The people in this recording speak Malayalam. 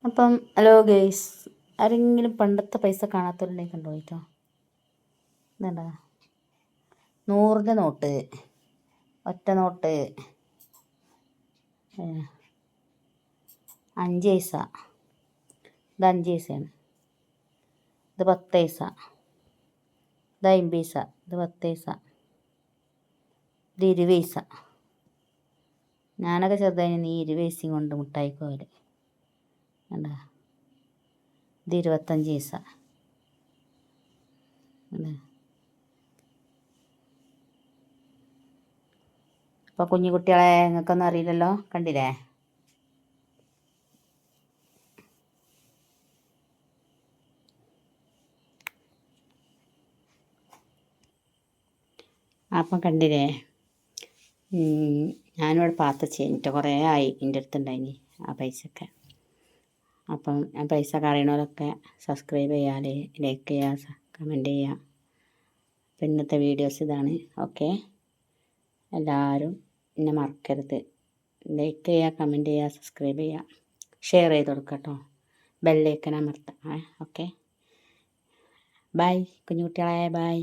അപ്പം ഹലോ ഗെയ്സ്, ആരെങ്കിലും പണ്ടത്തെ പൈസ കാണാത്തവരുണ്ടെങ്കിൽ കണ്ടുപോയിട്ടോ. ഇതെന്താ 100 നോട്ട്, ഒറ്റ നോട്ട്, 5 പൈസ. ഇത് 5 പൈസയാണ്. ഇത് 10 പൈസ. ഇത് 50 പൈസ. ഇത് 10 പൈസ. ഇത് 20 പൈസ. ഞാനൊക്കെ ചെറുതായി നീ 20 പൈസയും കൊണ്ട് മുട്ടായിക്ക് പോകല്. കണ്ടാ, ഇത് 25 പൈസ. അപ്പോൾ കുഞ്ഞു കുട്ടികളെ നിങ്ങൾക്കൊന്നും അറിയില്ലല്ലോ, കണ്ടില്ലേ? അപ്പം കണ്ടില്ലേ, ഞാനിവിടെ പാത്ത ചെയ്തിട്ട് കുറേ ആയി എൻ്റെ അടുത്തുണ്ടായിനി ആ പൈസയൊക്കെ. അപ്പം ആ പൈസ അറിയണവരൊക്കെ സബ്സ്ക്രൈബ് ചെയ്യാൻ, ലൈക്ക് ചെയ്യുക, കമൻറ്റ് ചെയ്യുക. അപ്പം ഇന്നത്തെ വീഡിയോസ് ഇതാണ്. ഓക്കെ, എല്ലാവരും എന്നെ മറക്കരുത്. ലൈക്ക് ചെയ്യുക, കമൻറ്റ് ചെയ്യുക, സബ്സ്ക്രൈബ് ചെയ്യുക, ഷെയർ ചെയ്ത് കൊടുക്കുക കേട്ടോ. ബെല്ലൈക്കൻ അമർത്താം. ഓക്കെ, ബൈ കുഞ്ഞുകുട്ടികളെ, ബൈ.